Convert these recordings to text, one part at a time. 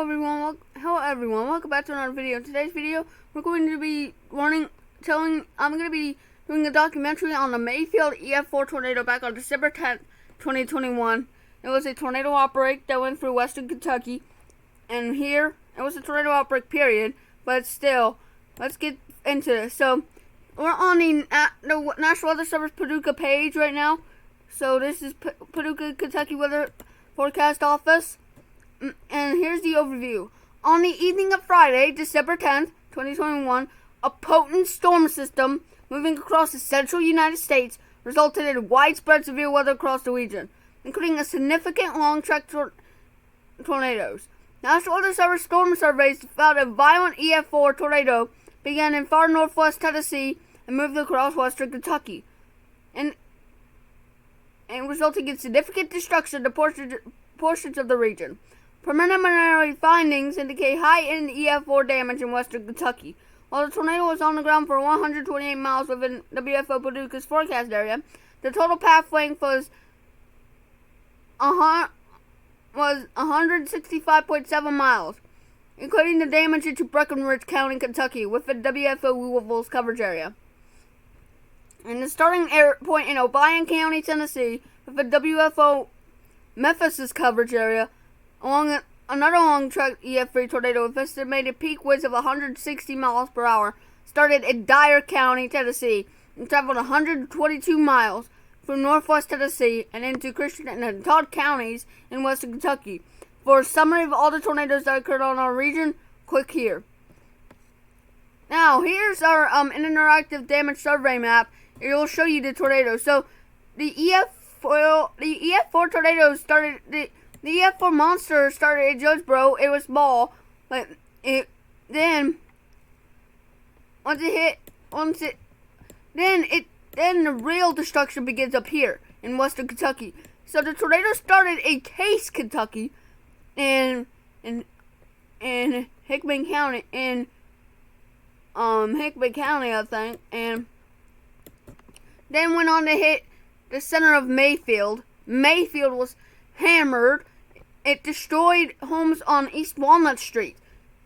Hello everyone. Welcome back to another video. In today's video, we're going to be I'm going to be doing a documentary on the Mayfield ef4 tornado back on December 10th, 2021. It was a tornado outbreak that went through western Kentucky, and here it was a tornado outbreak period. But still, let's get into this. So we're on the National Weather Service Paducah page right now. So this is Paducah, Kentucky Weather Forecast Office. And here's the overview. On the evening of Friday, December 10th, 2021, a potent storm system moving across the central United States resulted in widespread severe weather across the region, including a significant long-track tornadoes. National Weather Service storm surveys found a violent ef4 tornado began in far northwest Tennessee and moved across western Kentucky, and resulting in significant destruction to portions of the region. Preliminary findings indicate high-end ef4 damage in western Kentucky. While the tornado was on the ground for 128 miles within WFO Paducah's forecast area, the total path length was 165.7 miles, including the damage into Breckinridge County, Kentucky, within WFO Louisville's coverage area. And the starting point in Obion County, Tennessee, within WFO Memphis's coverage area, along another long-track ef3 tornado with estimated peak winds of 160 miles per hour, started in Dyer County, Tennessee, and traveled 122 miles from northwest Tennessee and into Christian and Todd counties in western Kentucky. For a summary of all the tornadoes that occurred on our region, click here. Now, here's our interactive damage survey map. It will show you the tornadoes. So, the ef4 tornado started. The ef4 monster started in Jonesboro. It was small, but then the real destruction begins up here in western Kentucky. So the tornado started in Case, Kentucky, in Hickman County, Hickman County, I think, and then went on to hit the center of Mayfield. Mayfield was hammered. It destroyed homes on East End Street.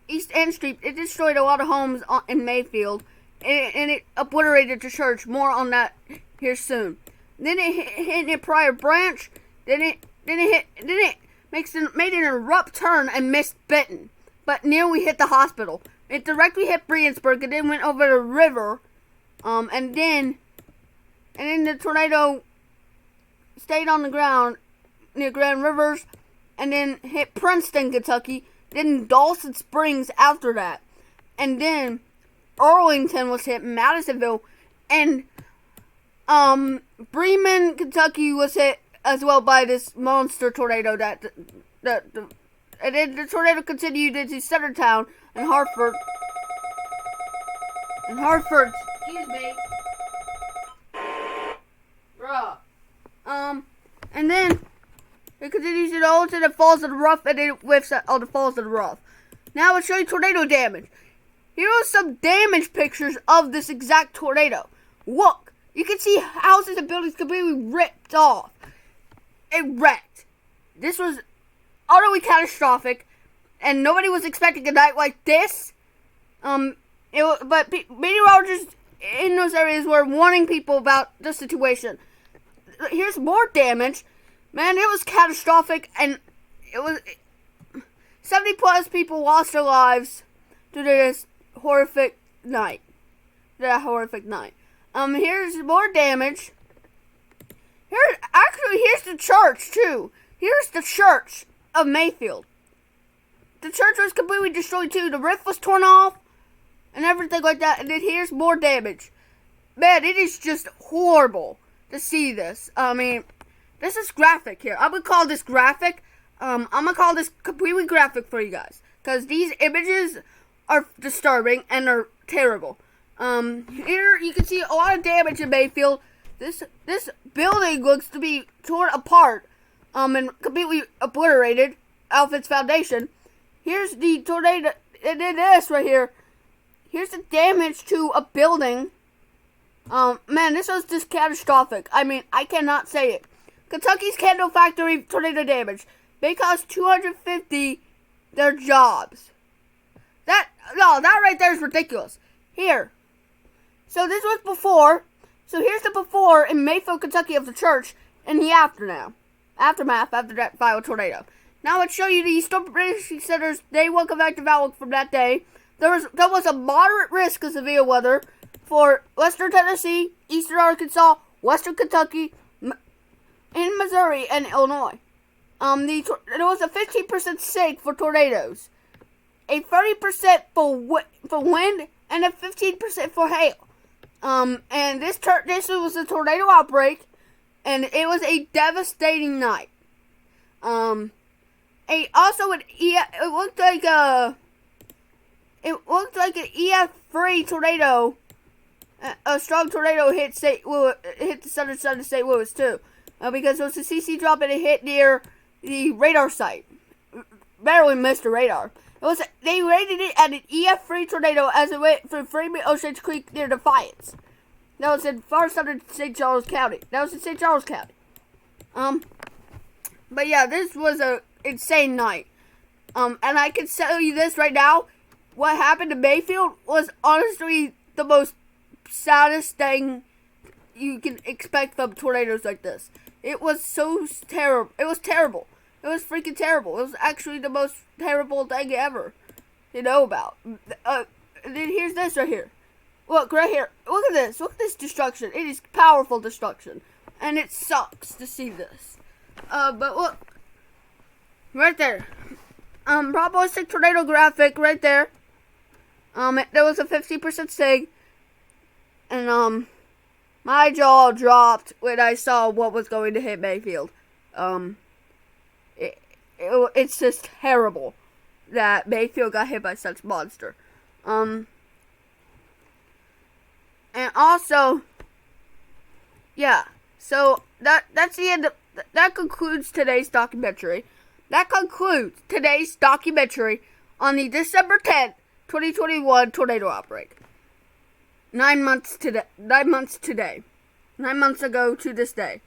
It destroyed a lot of homes in Mayfield, and it obliterated the church. More on that here soon. Then it hit in Prior Branch. Then it made an abrupt turn and missed Benton, but nearly hit the hospital. It directly hit Breensburg and then went over the river, and then the tornado stayed on the ground near Grand Rivers, and then hit Princeton, Kentucky, then Dawson Springs after that. And then Arlington was hit, Madisonville, and Bremen, Kentucky was hit as well by this monster tornado and then the tornado continued into Centertown and Hartford. Excuse me. Bruh. And then it continues to all to the Falls of the Rough, and it whiffs on the Falls of the Rough. Now I'll show you tornado damage. Here are some damage pictures of this exact tornado. Look, you can see houses and buildings completely ripped off. It wrecked. This was utterly catastrophic, and nobody was expecting a night like this. But meteorologists in those areas were warning people about the situation. Here's more damage. Man, it was catastrophic, and it was 70 plus people lost their lives due to this horrific night. Here's more damage. Here's the church too. Here's the church of Mayfield. The church was completely destroyed too. The roof was torn off and everything like that. And then here's more damage. Man, it is just horrible to see this. I mean, this is graphic here. I'm going to call this graphic. I'm going to call this completely graphic for you guys, because these images are disturbing and they're terrible. Here you can see a lot of damage in Mayfield. This building looks to be torn apart and completely obliterated out of its foundation. Here's the tornado, and then this right here. Here's the damage to a building. Man, this was just catastrophic. I mean, I cannot say it. Kentucky's candle factory tornado damage. They caused 250 their jobs. That right there is ridiculous. Here. So this was before. So here's the before in Mayfield, Kentucky of the church, and the aftermath after that violent tornado. Now let's show you the Storm Prediction Center's day one convective outlook from that day. There was a moderate risk of severe weather for western Tennessee, eastern Arkansas, western Kentucky, in Missouri, and Illinois. There was a 15% SIG for tornadoes, a 30% for wind, and a 15% for hail. And this was a tornado outbreak, and it was a devastating night. It looked like an ef4 tornado. A strong tornado hit the southern side of St. Louis too, because it was a CC drop and it hit near the radar site. Barely missed the radar. They rated it at an ef4 tornado as it went from Freeman Ocean Creek near Defiance. That was in far southern St. Charles County. But yeah, this was a insane night. And I can tell you this right now. What happened to Mayfield was honestly the most saddest thing you can expect from tornadoes like this. It was so terrible. It was terrible. It was freaking terrible. It was actually the most terrible thing ever to know about. And then here's this right here. Look, right here. Look at this. Look at this destruction. It is powerful destruction. And it sucks to see this. But look. Right there. Probabilistic tornado graphic right there. There was a 50% SIG. And, my jaw dropped when I saw what was going to hit Mayfield. It's just terrible that Mayfield got hit by such a monster. And also, yeah, so that's the end. That concludes today's documentary. On the December 10th, 2021 tornado outbreak. 9 months today. 9 months ago to this day.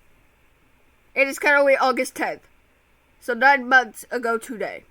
It is currently August 10th. So 9 months ago today.